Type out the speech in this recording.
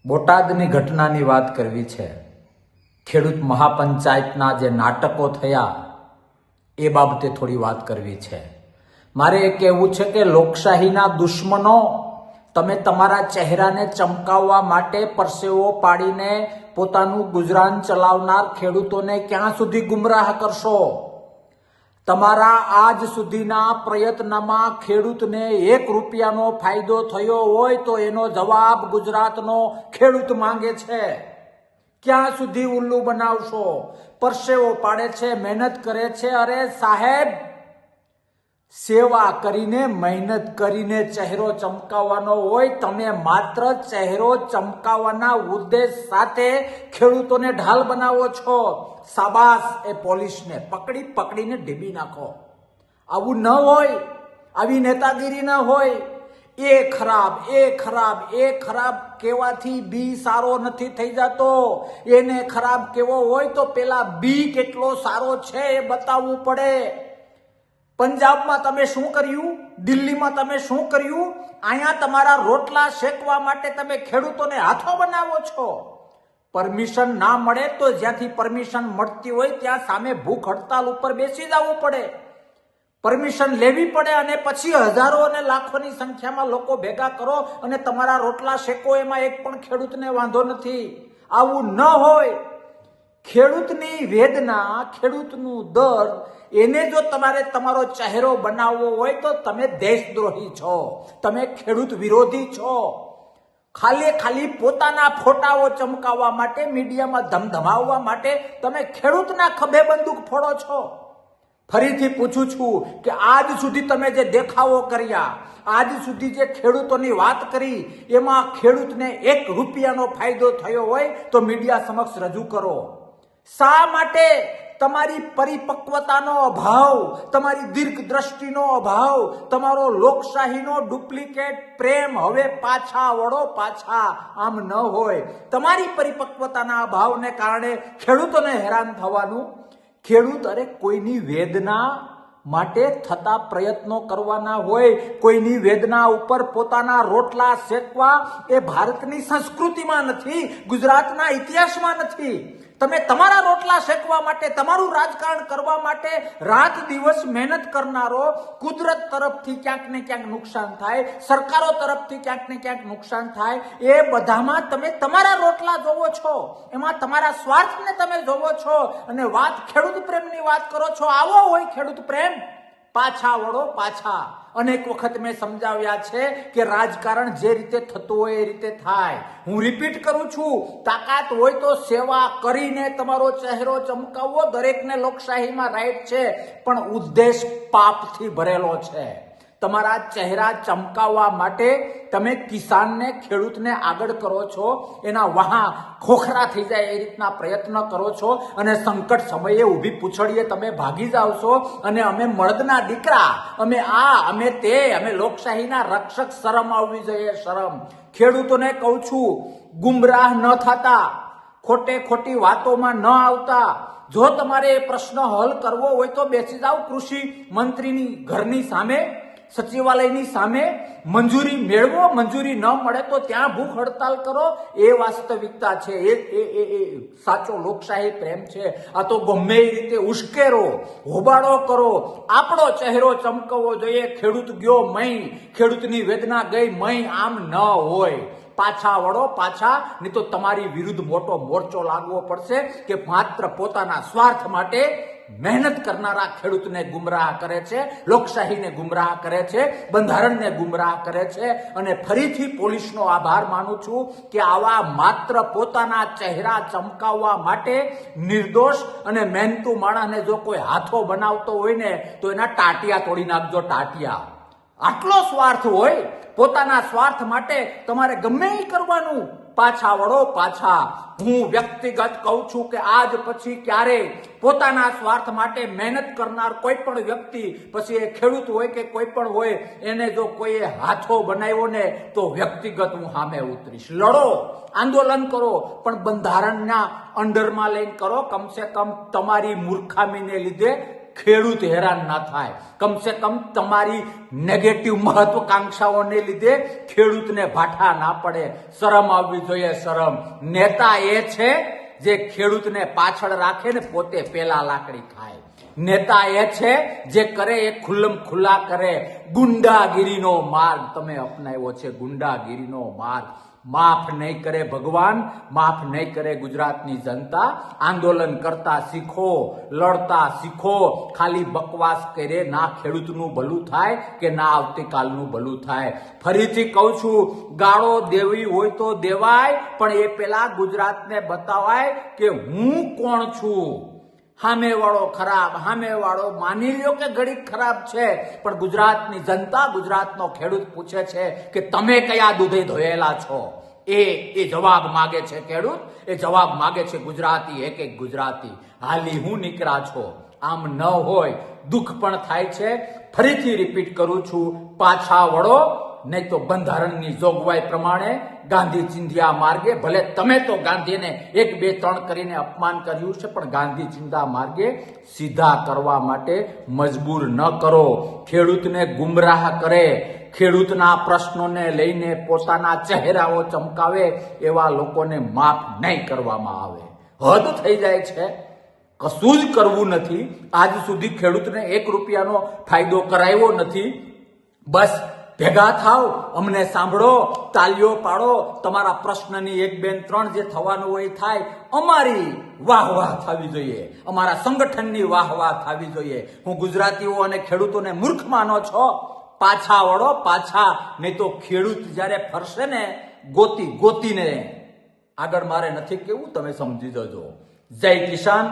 બોટાદની ઘટનાની વાત કરવી છે. ખેડૂત મહાપંચાયતના જે નાટકો થયા એ બાબતે થોડી વાત કરવી છે. મારે એ કહેવું છે કે લોકશાહીના દુશ્મનો, તમે તમારા ચહેરાને ચમકાવવા માટે પરસેવો પાડીને પોતાનું ગુજરાન ચલાવનાર ખેડૂતોને ક્યાં સુધી ગુમરાહ કરશો? તમારા આજ સુધીના પ્રયત્નમાં ખેડૂતને ₹1 ફાયદો થયો હોય તો એનો જવાબ ગુજરાતનો ખેડૂત માંગે છે. ક્યાં સુધી ઉલ્લુ બનાવશો? પરસેવો પાડે છે, મહેનત કરે છે. અરે સાહેબ, સેવા કરીને, મહેનત કરીને ચહેરો ચમકાવવાનો હોય. તમે માત્ર ચહેરો ચમકાવવાના ઉદ્દેશ સાથે ખેડૂતોને ઢાલ બનાવો છો. શાબાશ, એ પોલીસને પકડીને ઢીબી નાખો. આવું ન હોય, આવી નેતાગીરી ન હોય. એ ખરાબ કહેવાથી બી સારો નથી થઈ જતો. એને ખરાબ કેવો હોય તો પેલા બી કેટલો સારો છે એ બતાવવું પડે. પંજાબમાં તમે શું કર્યું? દિલ્હીમાં તમે શું કર્યું? અહીંયા તમારા રોટલા શેકવા માટે તમે ખેડૂતોને હાથો બનાવો છો. પરમિશન ના મળે તો જ્યાંથી પરમિશન મળતી હોય ત્યાં સામે ભૂખ હડતાલ ઉપર બેસી જવું પડે. પરમિશન લેવી પડે અને પછી હજારો અને લાખોની સંખ્યામાં લોકો ભેગા કરો અને તમારા રોટલા શેકો. એમાં એક પણ ખેડૂતને વાંધો નથી. આવું ન હોય. ખેડૂતની વેદના, ખેડૂતનું દર્દ, એને જો તમારે તમારો ચહેરો બનાવવો હોય તો તમે દેશદ્રોહી છો, તમે ખેડૂત વિરોધી છો. ખાલી પોતાના ફોટાઓ ચમકાવવા માટે, મીડિયામાં ધમધમાવવા માટે તમે ખેડૂતના ખભે બંદૂક ફોડો છો. ફરીથી પૂછું છું કે આજ સુધી તમે જે દેખાવો કર્યા, આજ સુધી જે ખેડૂતોની વાત કરી, એમાં ખેડૂતને ₹1 ફાયદો થયો હોય તો મીડિયા સમક્ષ રજૂ કરો. શા માટે? તમારી પરિપક્વતાનો અભાવ, તમારી દીર્ઘ દ્રષ્ટિનો અભાવ, તમારો લોકશાહીનો ડુપ્લિકેટ પ્રેમ. હવે પાછા વળો, પાછા. આમ ન હોય. તમારી પરિપક્વતાના અભાવને કારણે ખેડૂતોને હેરાન થવાનું. ખેડૂત કોઈની વેદના માટે થતા પ્રયત્નો કરવાના હોય, કોઈની વેદના ઉપર પોતાના રોટલા શેકવા એ ભારતની સંસ્કૃતિમાં નથી, ગુજરાતના ઇતિહાસમાં નથી. તમે તમારા રોટલા શેકવા માટે, તમારું રાજકારણ કરવા માટે રાત દિવસ મહેનત કરનારો, કુદરત તરફથી ક્યાંક ને ક્યાંક નુકસાન થાય, સરકારો તરફથી ક્યાંક ને ક્યાંક નુકસાન થાય, એ બધામાં તમે તમારા રોટલા જોવો છો, એમાં તમારા સ્વાર્થને તમે જોવો છો અને વાત ખેડૂત પ્રેમની વાત કરો છો. આવો હોય ખેડૂત પ્રેમ? પાછા વળો, પાછા. અનેક વખત મેં સમજાવ્યા છે કે રાજકારણ જે રીતે થતું હોય એ રીતે થાય. હું રિપીટ કરું છું, તાકાત હોય તો સેવા કરીને તમારો ચહેરો ચમકાવવો. દરેકને લોકશાહીમાં રાઈટ છે, પણ ઉદ્દેશ પાપથી ભરેલો છે. તમારા ચહેરા ચમકાવવા માટે તમે કિસાનને, ખેડૂતને આગળ કરો છો, એના વહા ખોખરા થઈ જાય એ રીતના પ્રયત્ન કરો છો અને સંકટ સમયે ઊભી પૂછડીએ તમે ભાગી જાવ છો અને અમે મળદના દીકરા, અમે આ, અમે તે, અમે લોકશાહીના રક્ષક. શરમ આવવી જોઈએ, શરમ. ખેડૂતોને કહું છું, ગુમરાહ ન થતા, ખોટી વાતોમાં ન આવતા. જો તમારે એ પ્રશ્ન હલ કરવો હોય તો બેસી જાઓ કૃષિ મંત્રીની ઘરની સામે, સચિવાલયની સામે, મંજૂરી મેળવો. મંજૂરી ન મળે તો ત્યાં ભૂખ હડતાલ કરો. એ વાસ્તવિકતા છે. એ સાચો લોકશાહી પ્રેમ છે. આ તો ગમે એ રીતે ઉશ્કેરો, હોબાળો કરો. આપણો ચહેરો ચમકવો જોઈએ. ખેડૂત ગયો મય, ખેડૂતની વેદના ગઈ મય. આમ ન હોય. પાછા વળો, પાછા. નહીં તો તમારી વિરુદ્ધ મોટો મોરચો લાગવો પડશે કે માત્ર પોતાના સ્વાર્થ માટે મહેનત કરનારા ખેડૂતને ગુમરાહ કરે છે, લોકશાહીને ગુમરાહ કરે છે, બંધારણને ગુમરાહ કરે છે. અને ફરીથી પોલીસનો આભાર માનું છું કે આવા માત્ર પોતાના ચહેરા ચમકાવવા માટે નિર્દોષ અને મહેનતુ માણસને જો કોઈ હાથો બનાવતો હોય ને તો એના ટાટિયા તોડી નાખજો, ટાટિયા. આટલો સ્વાર્થ હોય, પોતાના સ્વાર્થ માટે તમારે ગમે એ કરવાનું. પાછા વળો, પાછા. હું વ્યક્તિગત કહું છું કે આજ પછી ક્યારે પોતાના સ્વાર્થ માટે મહેનત કરનાર કોઈ પણ વ્યક્તિ, પછી એ ખેડૂત હોય કે કોઈ પણ હોય, એને જો કોઈએ હાથો બનાવ્યો ને તો વ્યક્તિગત હું સામે ઉતરીશ. લડો, આંદોલન કરો, પણ બંધારણના અંડરમાં લઈને કરો. કમસે કમ તમારી મૂર્ખામીને લીધે ખેડૂત હેરાન ના થાય. કમસે કમ તમારી નેગેટિવ મહત્વકાંક્ષાઓને લીધે ખેડૂતને ભાઠા ના પડે. શરમ આવવી જોઈએ, શરમ. નેતા એ છે જે ખેડૂતને પાછળ રાખે ને પોતે પેલા લાકડી ખાય. નેતા એ છે જે કરે એ ખુલ્લમ ખુલ્લા કરે. ગુંડાગીરીનો માર્ગ તમે અપનાવ્યો છે, ગુંડાગીરીનો માર્ગ. માફ નહીં કરે ભગવાન, માફ નહીં કરે ગુજરાતની જનતા. આંદોલન કરતા શીખો, લડતા શીખો. ખાલી બકવાસ કરે ના ખેડૂતનું ભલું થાય કે ના આવતીકાલનું ભલું થાય. ફરીથી કહું છું, ગાળો દેવી હોય તો દેવાય, પણ એ પેલા ગુજરાતને બતાવાય કે હું કોણ છું. સામેવાળો ખરાબ, સામેવાળો માની લ્યો કે ઘડીક ખરાબ છે, પણ ગુજરાતની જનતા, ગુજરાતનો ખેડૂત પૂછે છે કે તમે કયા દૂધે ધોયેલા છો. એ જવાબ માગે છે ખેડૂત, એ જવાબ માગે છે ગુજરાતી, એક એક ગુજરાતી. હાલી હું નીકળ્યા છો. આમ ન હોય, દુઃખ પણ થાય છે. ફરીથી રિપીટ કરું છું, પાછા વળો, નહીં તો બંધારણની જોગવાઈ પ્રમાણે ગાંધી ચિંધ્યા માર્ગે, ભલે તમે તો ગાંધીને 1, 2, 3 કરીને અપમાન કર્યું છે, પણ ગાંધી ચિંધ્યા માર્ગે સીધા કરવા માટે મજબૂર ન કરો. ખેડૂતને ગુમરાહ કરે, ખેડૂતના પ્રશ્નોને લઈને પોતાના ચહેરાઓ ચમકાવે એવા લોકોને માફ નહીં કરવામાં આવે. હદ થઈ જાય છે. કશું જ કરવું નથી. આજ સુધી ખેડૂતને 1 રૂપિયાનો ફાયદો કરાયો નથી. બસ ભેગા થાવ, અમને સાંભળો, તાલીઓ પાડો, તમારા પ્રશ્નની 1, 2, 3 જે થવાનું હોય થાય. અમારી વાહ થવી જોઈએ, અમારા સંગઠનની વાહ થવી જોઈએ. હું ગુજરાતીઓ અને ખેડૂતોને મૂર્ખ માનો છો? પાછા વળો, પાછા. નહીં તો ખેડૂત જ્યારે ફરશે ને ગોતીને આગળ મારે નથી કેવું, તમે સમજી જજો. જય કિસાન.